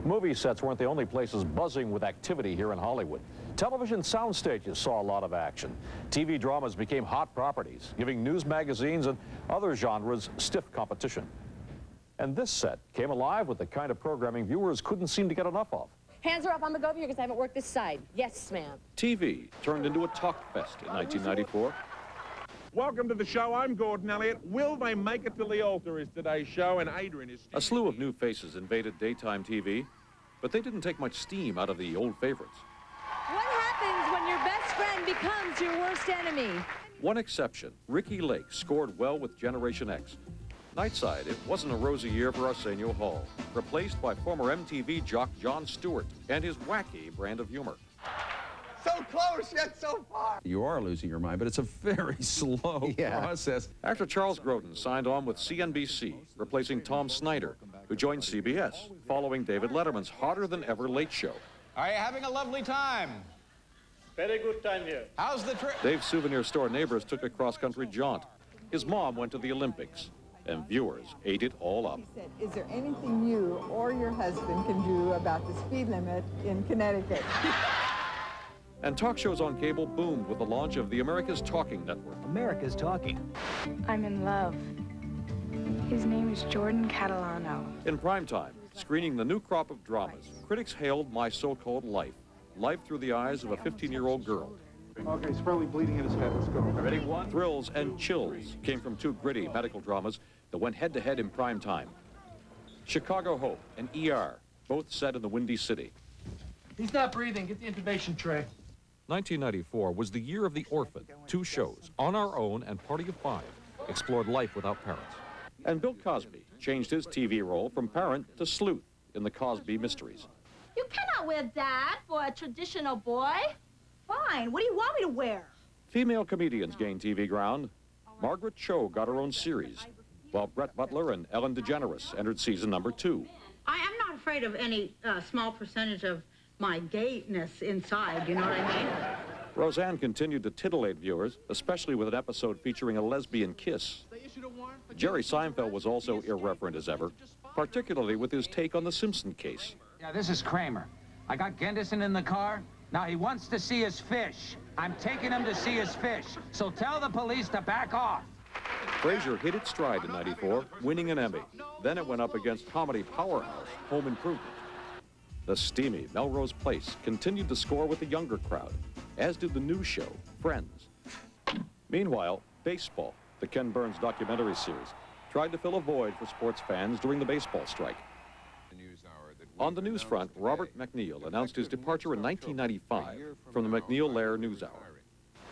Movie sets weren't the only places buzzing with activity here in Hollywood. Television sound stages saw a lot of action. TV dramas became hot properties, giving news magazines and other genres stiff competition. And this set came alive with the kind of programming viewers couldn't seem to get enough of. Hands are up. I'm going to go over here because I haven't worked this side. Yes, ma'am. TV turned into a talk fest in 1994. Welcome to the show. I'm Gordon Elliott. Will they make it to the altar is today's show, and Adrian is... A slew of new faces invaded daytime TV, but they didn't take much steam out of the old favorites. What happens when your best friend becomes your worst enemy? One exception, Ricky Lake scored well with Generation X. Nightside, it wasn't a rosy year for Arsenio Hall, replaced by former MTV jock Jon Stewart and his wacky brand of humor. So close, yet so far. You are losing your mind, but it's a very slow process. Actor Charles Grodin signed on with CNBC, replacing Tom Snyder, who joined CBS, following David Letterman's hotter-than-ever Late Show. Are you having a lovely time? Very good time here. How's the trip? Dave's souvenir store neighbors took a cross-country jaunt. His mom went to the Olympics, and viewers ate it all up. He said, is there anything you or your husband can do about the speed limit in Connecticut? And talk shows on cable boomed with the launch of the America's Talking Network. America's Talking. I'm in love. His name is Jordan Catalano. In primetime, screening the new crop of dramas, critics hailed My So-Called Life, life through the eyes of a 15-year-old girl. Okay, he's probably bleeding in his head. Let's go. Ready? One. Thrills and chills came from two gritty medical dramas that went head-to-head in prime time. Chicago Hope and ER, both set in the Windy City. He's not breathing. Get the intubation tray. 1994 was the year of The Orphan. Two shows, On Our Own and Party of Five, explored life without parents. And Bill Cosby changed his TV role from parent to sleuth in The Cosby Mysteries. You cannot wear that for a traditional boy. Fine. What do you want me to wear? Female comedians gained TV ground. Margaret Cho got her own series, while Brett Butler and Ellen DeGeneres entered season number 2. I am not afraid of any small percentage of my gayness inside, you know what I mean? Roseanne continued to titillate viewers, especially with an episode featuring a lesbian kiss. Jerry Seinfeld was also irreverent as ever, particularly with his take on the Simpson case. Yeah, this is Kramer. I got Gendison in the car. Now he wants to see his fish. I'm taking him to see his fish. So tell the police to back off. Frasier hit its stride in '94, winning an Emmy. Then it went up against comedy powerhouse Home Improvement. The steamy Melrose Place continued to score with the younger crowd, as did the new show, Friends. Meanwhile, baseball, the Ken Burns documentary series, tried to fill a void for sports fans during the baseball strike. On the news front, Robert McNeil announced his departure in 1995 from the McNeil-Lehrer NewsHour.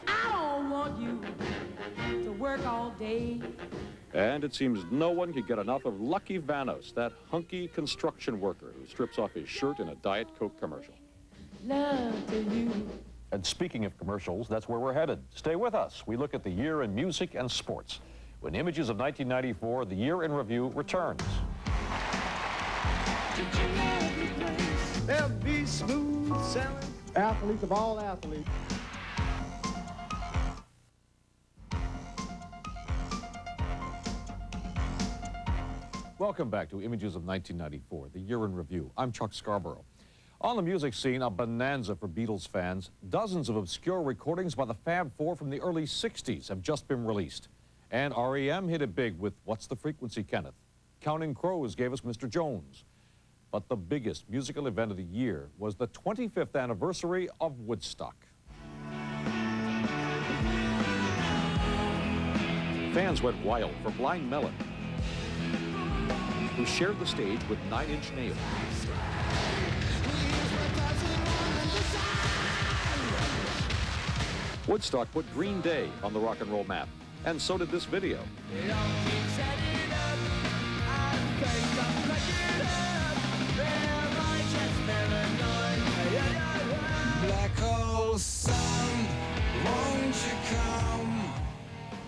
I don't want you to work all day. And it seems no one could get enough of Lucky Vanos, that hunky construction worker who strips off his shirt in a Diet Coke commercial. Love to you. And speaking of commercials, that's where we're headed. Stay with us. We look at the year in music and sports. When Images of 1994, the year in review returns. They'll be smooth sailing. Athletes of all athletes. Welcome back to Images of 1994, the year in review. I'm Chuck Scarborough. On the music scene, a bonanza for Beatles fans. Dozens of obscure recordings by the Fab Four from the early 60s have just been released. And REM hit it big with What's the Frequency, Kenneth? Counting Crows gave us Mr. Jones. But the biggest musical event of the year was the 25th anniversary of Woodstock. Fans went wild for Blind Melon, who shared the stage with Nine Inch Nails. Woodstock put Green Day on the rock and roll map, and so did this video. Black hole sun, won't you come?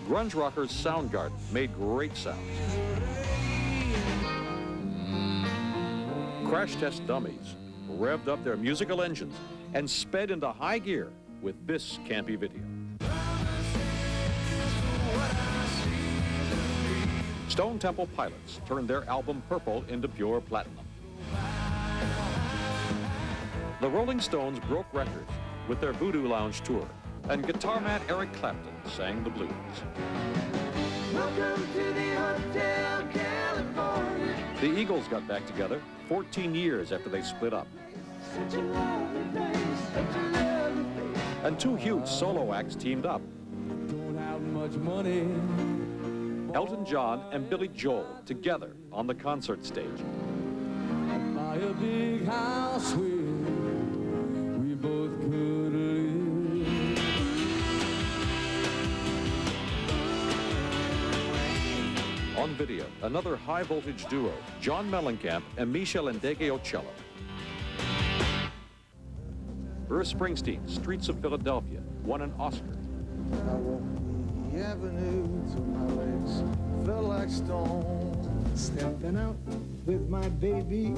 Grunge rockers Soundgarden made great sounds. Crash Test Dummies revved up their musical engines and sped into high gear with this campy video. Stone Temple Pilots turned their album Purple into pure platinum. The Rolling Stones broke records with their Voodoo Lounge tour, and guitar man Eric Clapton sang the blues. Welcome to the Hotel California. The Eagles got back together 14 years after they split up. Such a lovely place, such a lovely place. And two huge solo acts teamed up. Don't have much money. Elton John and Billy Joel together on the concert stage. Buy a big house where we both could live. On video, another high-voltage duo, John Mellencamp and Michel Ndegeocello. Bruce Springsteen's Streets of Philadelphia won an Oscar. I walked the avenue till my legs felt like stone. Stepping out with my baby,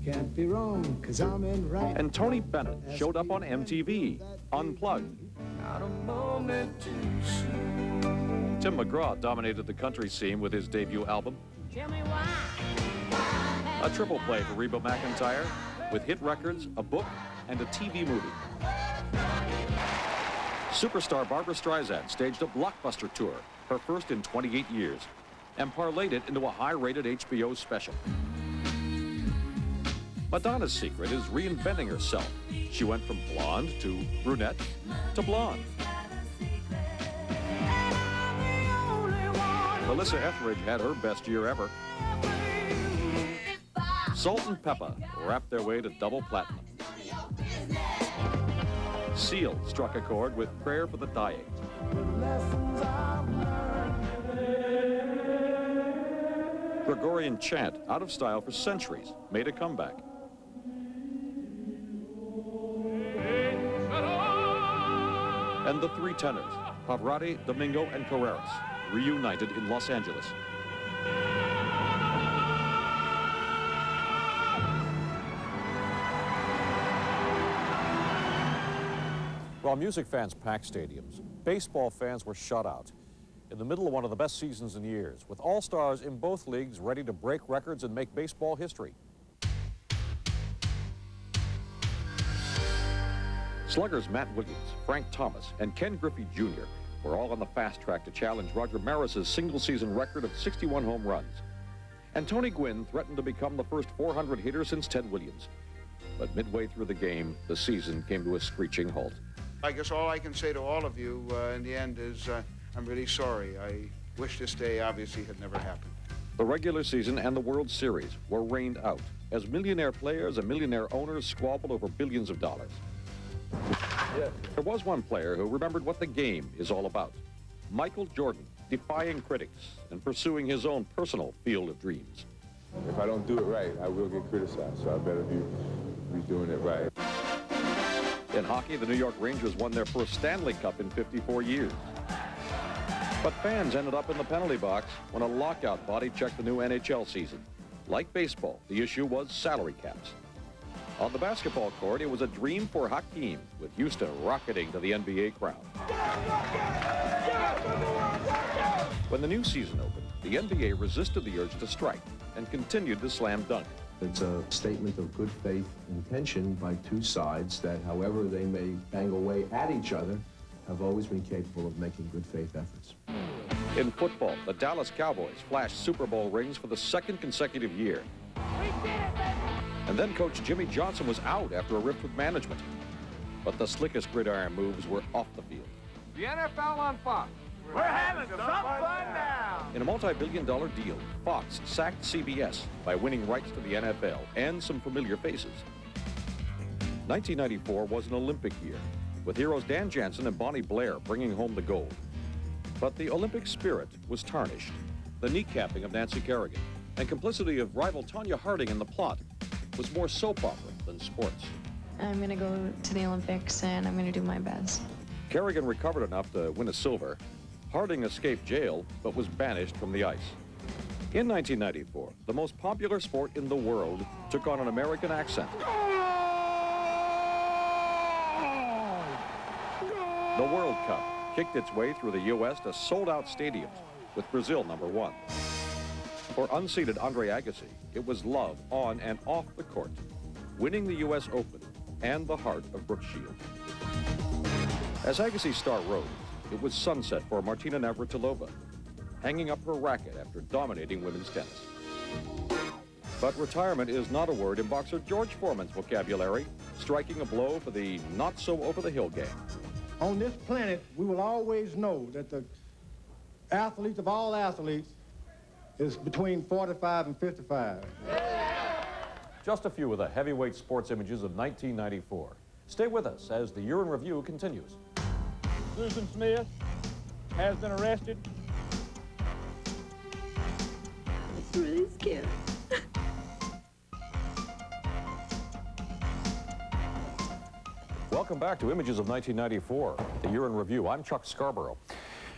can't be wrong, 'cause I'm in right. And Tony Bennett showed up on MTV, Unplugged. Not a moment too soon. Tim McGraw dominated the country scene with his debut album. Tell me why. A triple play for Reba McEntire, with hit records, a book, and a TV movie. Superstar Barbra Streisand staged a blockbuster tour, her first in 28 years, and parlayed it into a high-rated HBO special. Madonna's secret is reinventing herself. She went from blonde to brunette to blonde. Melissa Etheridge had her best year ever. Salt and Pepper wrapped their way to double platinum. Seal struck a chord with Prayer for the Dying. Gregorian chant, out of style for centuries, made a comeback. And the three tenors, Pavarotti, Domingo, and Carreras, reunited in Los Angeles. While music fans packed stadiums, baseball fans were shut out in the middle of one of the best seasons in years, with all-stars in both leagues ready to break records and make baseball history. Sluggers Matt Wiggins, Frank Thomas, and Ken Griffey Jr. were all on the fast track to challenge Roger Maris's single-season record of 61 home runs. And Tony Gwynn threatened to become the first 400 hitter since Ted Williams. But midway through the game, the season came to a screeching halt. I guess all I can say to all of you in the end is I'm really sorry. I wish this day obviously had never happened. The regular season and the World Series were rained out as millionaire players and millionaire owners squabbled over billions of dollars. There was one player who remembered what the game is all about. Michael Jordan, defying critics and pursuing his own personal field of dreams. If I don't do it right, I will get criticized, so I better be doing it right. In hockey, the New York Rangers won their first Stanley Cup in 54 years. But fans ended up in the penalty box when a lockout body checked the new NHL season. Like baseball, the issue was salary caps. On the basketball court, it was a dream for Hakeem, with Houston rocketing to the NBA crowd. When the new season opened, the NBA resisted the urge to strike and continued to slam dunk. It's a statement of good faith intention by two sides that, however they may bang away at each other, have always been capable of making good faith efforts. In football, the Dallas Cowboys flashed Super Bowl rings for the second consecutive year. And then Coach Jimmy Johnson was out after a rift with management. But the slickest gridiron moves were off the field. The NFL on Fox. We're having some fun now. In a multi-billion-dollar deal, Fox sacked CBS by winning rights to the NFL and some familiar faces. 1994 was an Olympic year, with heroes Dan Jansen and Bonnie Blair bringing home the gold. But the Olympic spirit was tarnished. The kneecapping of Nancy Kerrigan and complicity of rival Tonya Harding in the plot was more soap opera than sports. I'm going to go to the Olympics, and I'm going to do my best. Kerrigan recovered enough to win a silver. Harding escaped jail, but was banished from the ice. In 1994, the most popular sport in the world took on an American accent. The World Cup kicked its way through the U.S. to sold-out stadiums, with Brazil #1. For unseeded Andre Agassi, it was love on and off the court. Winning the U.S. Open, and the heart of Brooke Shields. As Agassi Star rose, it was sunset for Martina Navratilova, hanging up her racket after dominating women's tennis. But retirement is not a word in boxer George Foreman's vocabulary, striking a blow for the not-so-over-the-hill game. On this planet, we will always know that the athletes of all athletes is between 45 and 55. Just a few of the heavyweight sports images of 1994. Stay with us as the Year in Review continues. Susan Smith has been arrested. It's really scary. Welcome back to Images of 1994, the Year in Review. I'm Chuck Scarborough.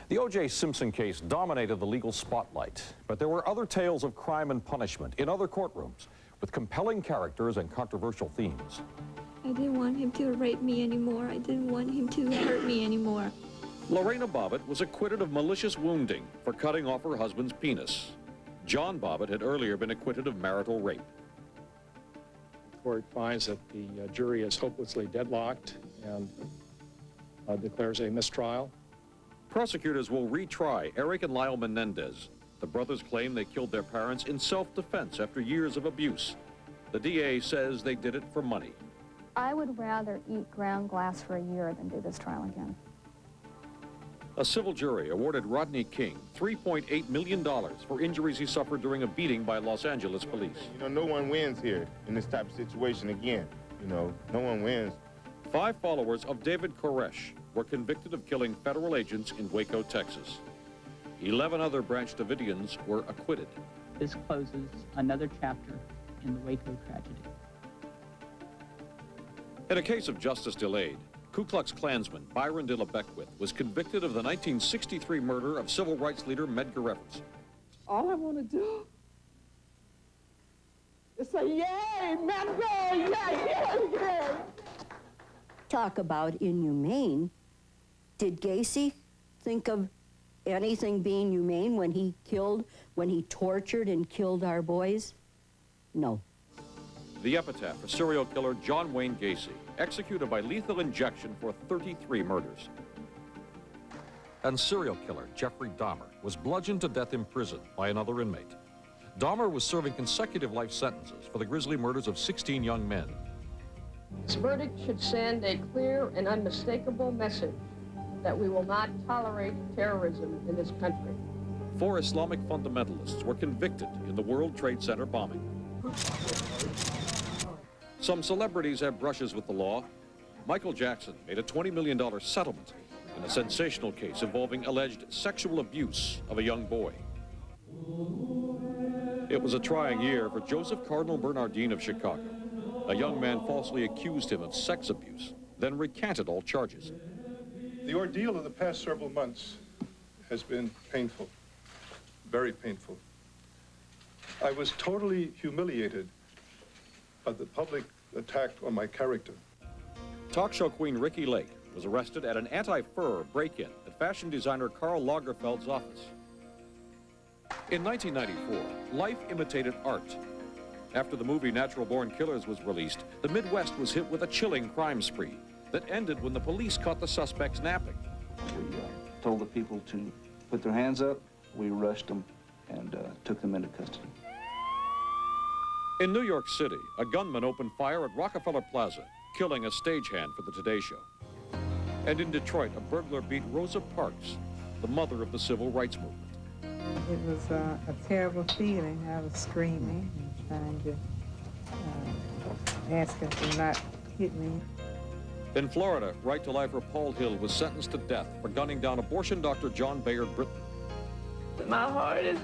The O.J. Simpson case dominated the legal spotlight, but there were other tales of crime and punishment in other courtrooms with compelling characters and controversial themes. I didn't want him to rape me anymore. I didn't want him to hurt me anymore. Lorena Bobbitt was acquitted of malicious wounding for cutting off her husband's penis. John Bobbitt had earlier been acquitted of marital rape. The court finds that the jury is hopelessly deadlocked and declares a mistrial. Prosecutors will retry Eric and Lyle Menendez. The brothers claim they killed their parents in self-defense after years of abuse. The DA says they did it for money. I would rather eat ground glass for a year than do this trial again. A civil jury awarded Rodney King $3.8 million for injuries he suffered during a beating by Los Angeles police. You know, no one wins here in this type of situation again. You know, no one wins. 5 followers of David Koresh were convicted of killing federal agents in Waco, Texas. 11 other Branch Davidians were acquitted. This closes another chapter in the Waco tragedy. In a case of justice delayed, Ku Klux Klansman Byron De La Beckwith was convicted of the 1963 murder of civil rights leader Medgar Evers. All I want to do is say, yay, Medgar, yay, yay, yay. Talk about inhumane. Did Gacy think of anything being humane when he tortured and killed our boys? No. The epitaph for serial killer John Wayne Gacy, executed by lethal injection for 33 murders. And serial killer Jeffrey Dahmer was bludgeoned to death in prison by another inmate. Dahmer was serving consecutive life sentences for the grisly murders of 16 young men. This verdict should send a clear and unmistakable message that we will not tolerate terrorism in this country. 4 Islamic fundamentalists were convicted in the World Trade Center bombing. Some celebrities have brushes with the law. Michael Jackson made a $20 million settlement in a sensational case involving alleged sexual abuse of a young boy. It was a trying year for Joseph Cardinal Bernardine of Chicago. A young man falsely accused him of sex abuse, then recanted all charges. The ordeal of the past several months has been painful, very painful. I was totally humiliated by the public attack on my character. Talk show queen Ricki Lake was arrested at an anti-fur break-in at fashion designer Karl Lagerfeld's office. In 1994, life imitated art. After the movie Natural Born Killers was released, the Midwest was hit with a chilling crime spree that ended when the police caught the suspects napping. We told the people to put their hands up. We rushed them and took them into custody. In New York City, a gunman opened fire at Rockefeller Plaza, killing a stagehand for the Today Show. And in Detroit, a burglar beat Rosa Parks, the mother of the civil rights movement. It was a terrible feeling. I was screaming and trying to ask him to not hit me. In Florida, Right to Lifer Paul Hill was sentenced to death for gunning down abortion doctor John Bayard Britton. My heart is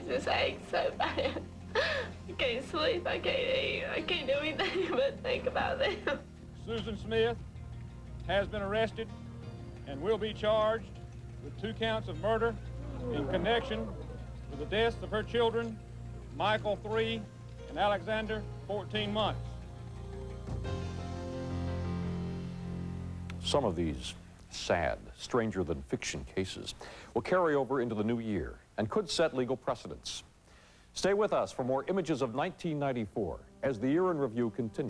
just aches so bad. I can't sleep, I can't eat, I can't do anything but think about them. Susan Smith has been arrested and will be charged with 2 counts of murder in connection with the deaths of her children, Michael 3 and Alexander 14 months. Some of these sad, stranger-than-fiction cases will carry over into the new year and could set legal precedents. Stay with us for more Images of 1994 as the Year in Review continues.